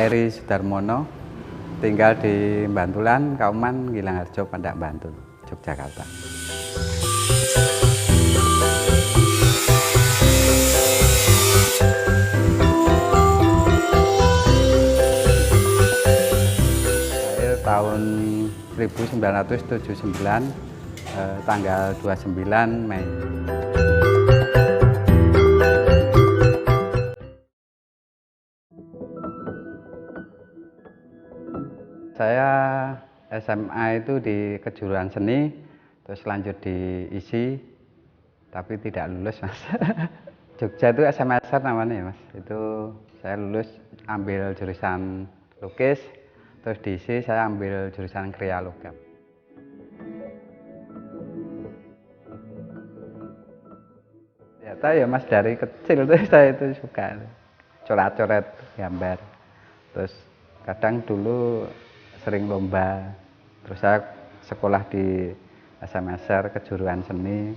Eri Sudarmono, tinggal di Bantulan, Kauman, Gilangharjo, Pandak Bantul, Yogyakarta. Lahir tahun 1979, tanggal 29 Mei. Saya SMA itu di kejuruan seni, terus lanjut di ISI, tapi tidak lulus, Mas. Jogja itu SMSR namanya ya, Mas. Itu saya lulus ambil jurusan lukis, terus di ISI saya ambil jurusan kriya logam. Ya tahu ya, Mas, dari kecil tuh saya itu suka coret-coret gambar. Terus kadang dulu sering lomba, terus saya sekolah di SMSR kejuruan seni,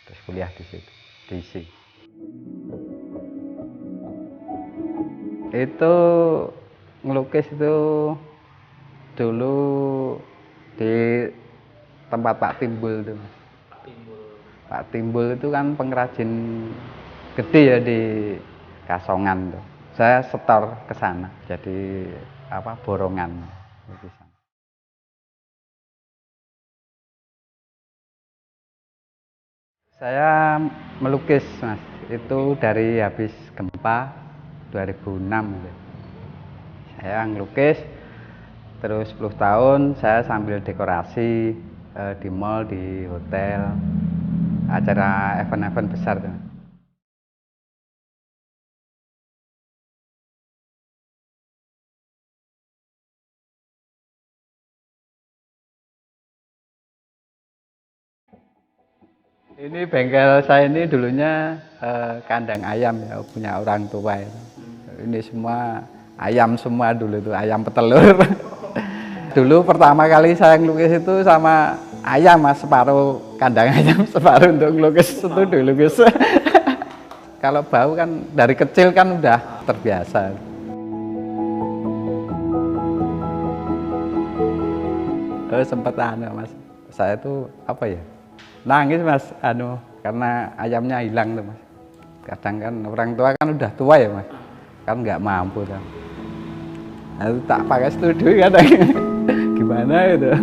terus kuliah di situ di ISI. Itu ngelukis itu dulu di tempat Pak Timbul tuh. Pak Timbul itu kan pengrajin gede ya di Kasongan tuh. Saya setor ke sana, jadi borongan. Saya melukis, Mas, itu dari habis gempa 2006 gitu. Saya ngelukis terus 10 tahun saya sambil dekorasi di mall, di hotel, acara event-event besar tuh. Ini bengkel saya ini dulunya kandang ayam ya, punya orang tua itu. Ini semua ayam semua dulu itu, ayam petelur. Dulu pertama kali saya ngelukis itu sama ayam, Mas, separuh kandang ayam, separuh untuk ngelukis itu dilukis. Kalau bau kan dari kecil kan udah terbiasa. Sempet Mas, saya itu nangis, Mas, karena ayamnya hilang tuh, Mas. Kadang kan orang tua kan udah tua ya, Mas, kan nggak mampu tuh. Nah, itu tak pakai studio kadang. Gimana itu.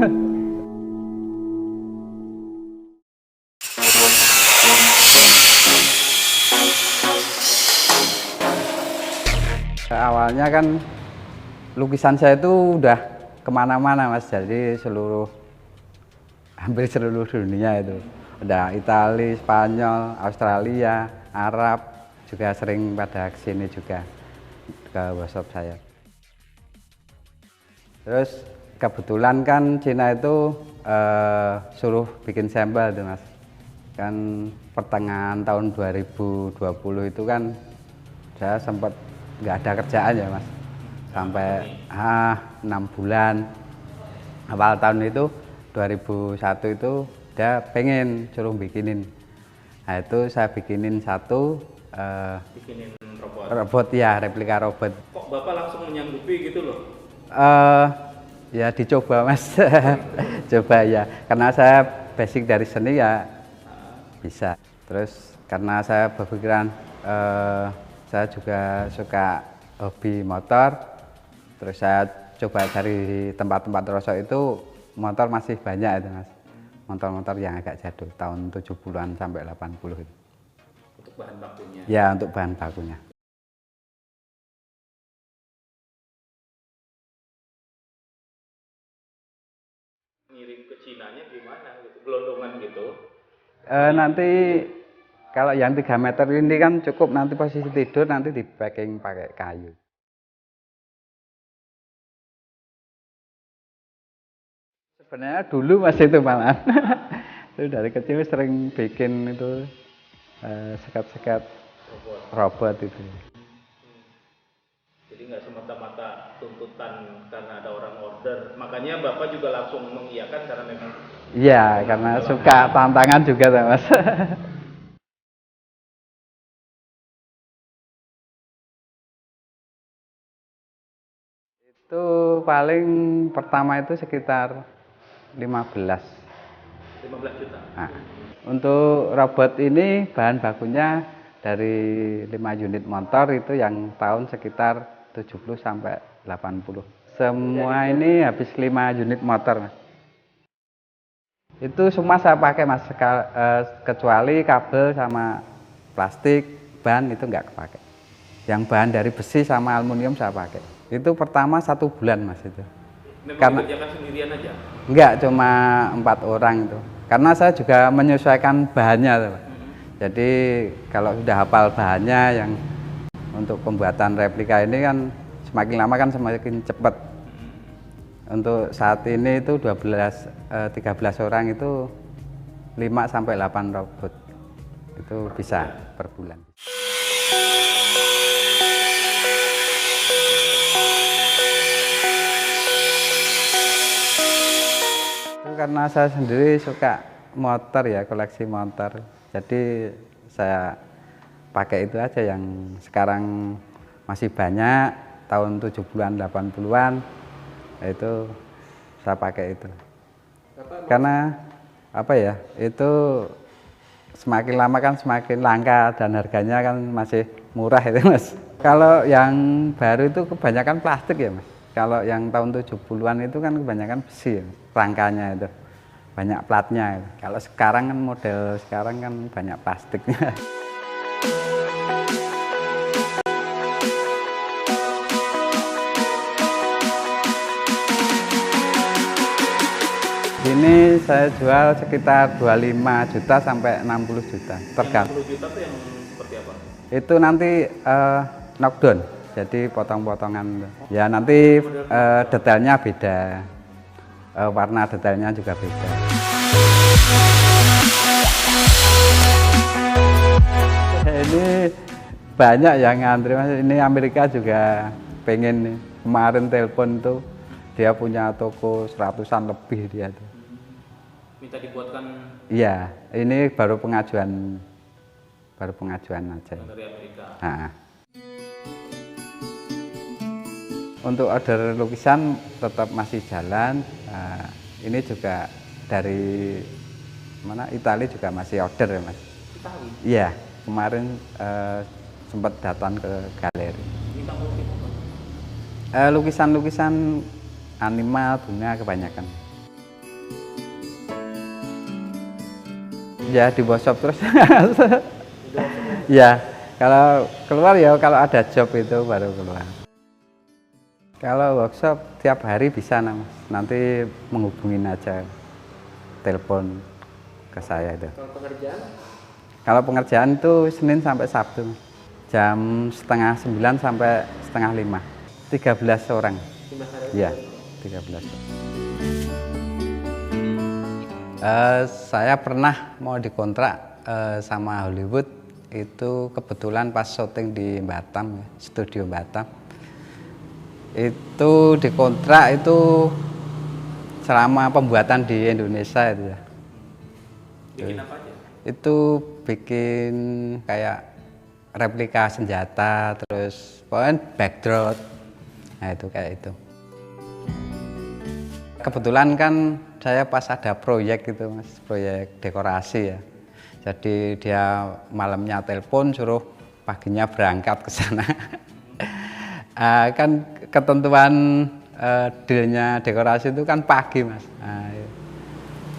Awalnya kan lukisan saya itu udah kemana-mana, Mas, jadi hampir seluruh dunia itu. Ada Italia, Spanyol, Australia, Arab, juga sering pada kesini juga ke workshop saya. Terus kebetulan kan Cina itu suruh bikin sampel tuh, Mas. Kan pertengahan tahun 2020 itu kan saya sempat nggak ada kerjaan ya, Mas. Sampai 6 bulan. Awal tahun itu 2001 itu dia pengen suruh bikinin. Nah, itu saya bikinin satu bikinin robot ya, replika robot. Kok Bapak langsung menyanggupi gitu loh? Ya dicoba, Mas. Coba ya, karena saya basic dari seni ya bisa. Terus karena saya berpikiran saya juga suka hobi motor, terus saya coba cari tempat-tempat rosok itu motor masih banyak itu, Mas. Motor-motor yang agak jadul tahun 70-an sampai 80 itu. Untuk bahan bakunya? Ya, untuk bahan bakunya. Ngirim ke Cinanya gimana gitu? Gelondongan gitu? Nanti kalau yang 3 meter ini kan cukup, nanti posisi tidur nanti di packing pakai kayu. Sebenarnya dulu Mas itu malah itu dari kecil sering bikin itu sekat-sekat robot itu. Jadi nggak semata-mata tuntutan karena ada orang order. Makanya Bapak juga langsung mengiyakan karena memang. Iya, karena suka tantangan juga, Mas. Itu paling pertama itu sekitar 15. 15 juta. Nah, untuk robot ini bahan bakunya dari 5 unit motor itu yang tahun sekitar 70 sampai 80. Semua ini habis 5 unit motor, Mas. Itu semua saya pakai, Mas, kecuali kabel sama plastik, ban itu nggak kepake. Yang bahan dari besi sama aluminium saya pakai. Itu pertama 1 bulan, Mas, itu. Memang Karena dikerjakan sendirian aja? enggak, cuma 4 orang itu. Karena saya juga menyesuaikan bahannya, Pak. Jadi kalau sudah hafal bahannya yang untuk pembuatan replika ini kan semakin lama kan semakin cepat. Untuk saat ini itu 13 orang itu 5 sampai 8 robot. Itu bisa per bulan. Karena saya sendiri suka motor ya, koleksi motor. Jadi saya pakai itu aja yang sekarang masih banyak, tahun 70-an, 80-an, itu saya pakai itu. Karena apa ya, itu semakin lama kan semakin langka dan harganya kan masih murah itu, Mas. Kalau yang baru itu kebanyakan plastik ya, Mas. Kalau yang tahun 70-an itu kan kebanyakan besi ya, rangkanya itu. Banyak platnya. Kalau sekarang kan model sekarang kan banyak plastiknya. Ini saya jual sekitar 25 juta sampai 60 juta. Tergantung. 60 juta itu yang seperti apa? Itu nanti knockdown, jadi potong-potongan. Ya nanti detailnya beda, warna detailnya juga beda. Ini banyak yang ngantri, Mas. Ini Amerika juga pengen nih. Kemarin telepon tuh dia punya toko 100-an lebih dia tuh. Minta dibuatkan? Iya, ini baru pengajuan aja. Dari Amerika. Nah. Untuk order lukisan tetap masih jalan. Nah, ini juga dari mana? Italia juga masih order ya, Mas. Italia? Iya, kemarin sempat datang ke galeri. Minta motif apa? Lukisan-lukisan animal, bunga kebanyakan. Ya di workshop terus. Ya, kalau keluar ya kalau ada job itu baru keluar. Kalau workshop tiap hari bisa, Mas. Nanti menghubungin aja, telepon ke saya itu. Kalau pengerjaan? Kalau pengerjaan itu Senin sampai Sabtu, jam setengah 9 sampai setengah 5. 13 orang. Iya, 13. Saya pernah mau dikontrak sama Hollywood, itu kebetulan pas syuting di Batam, studio Batam. Itu dikontrak itu selama pembuatan di Indonesia itu ya. Bikin apa aja? Itu bikin kayak replika senjata, terus pokoknya backdrop. Nah itu kayak itu. Kebetulan kan saya pas ada proyek gitu, Mas, proyek dekorasi ya. Jadi dia malamnya telepon suruh paginya berangkat ke sana. Kan ketentuan dealnya dekorasi itu kan pagi, Mas.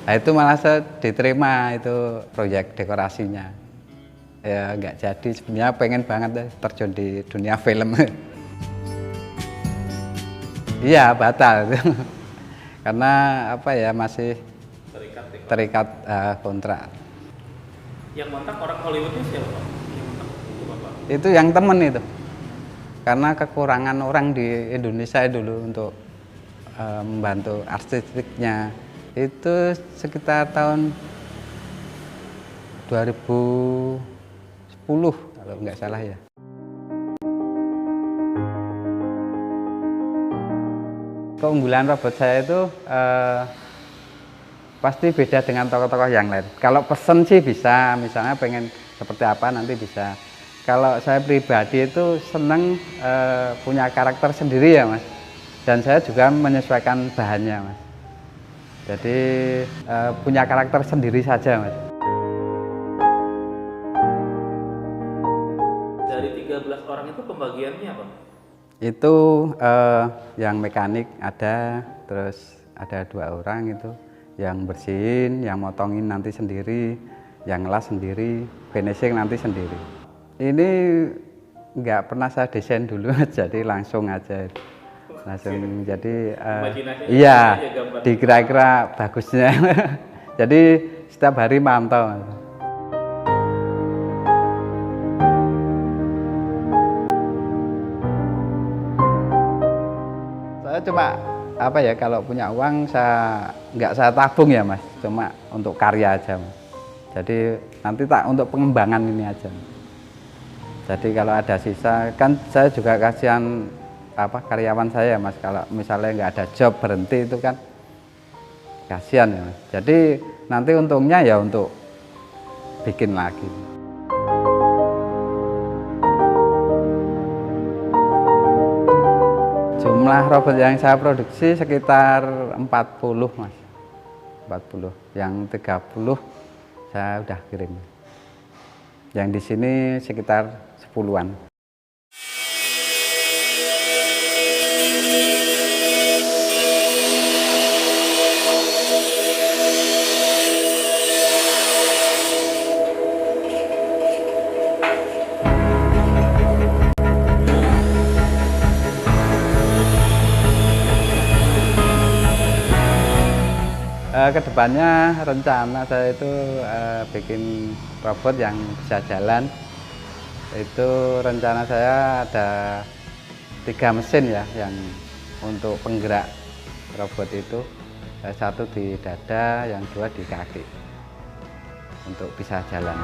Nah, itu malah saya diterima itu proyek dekorasinya. Ya nggak jadi, sebenarnya pengen banget deh terjun di dunia film. Iya batal itu. Karena apa ya, masih terikat kontrak. Yang kontak orang Hollywood itu siapa? Yang kontak itu Bapak? Itu yang temen itu. Karena kekurangan orang di Indonesia dulu untuk membantu artistiknya. Itu sekitar tahun 2010 kalau nggak salah ya. Keunggulan robot saya itu pasti beda dengan tokoh-tokoh yang lain. Kalau pesen sih bisa, misalnya pengen seperti apa nanti bisa. Kalau saya pribadi itu seneng punya karakter sendiri ya, Mas. dan saya juga menyesuaikan bahannya, Mas. Jadi punya karakter sendiri saja, Mas. Dari 13 orang itu pembagiannya apa? Itu yang mekanik ada, terus ada 2 orang itu, yang bersihin, yang motongin nanti sendiri, yang las sendiri, finishing nanti sendiri. Ini nggak pernah saya desain dulu, jadi langsung aja. Langsung jadi iya, dikira-kira bagusnya. Jadi setiap hari mantau. Saya cuma apa ya, kalau punya uang nggak saya tabung ya, Mas, cuma untuk karya aja, Mas. Jadi nanti tak untuk pengembangan ini aja. Jadi kalau ada sisa, kan saya juga kasihan karyawan saya, Mas, kalau misalnya nggak ada job berhenti itu kan kasihan ya, Mas. Jadi nanti untungnya ya untuk bikin lagi. Jumlah robot yang saya produksi sekitar 40, Mas. 40. Yang 30 saya udah kirim. Yang di sini sekitar 10-an. Kedepannya rencana saya itu bikin robot yang bisa jalan. Itu rencana saya ada 3 mesin ya, yang untuk penggerak robot itu. 1 di dada, yang 2 di kaki, untuk bisa jalan.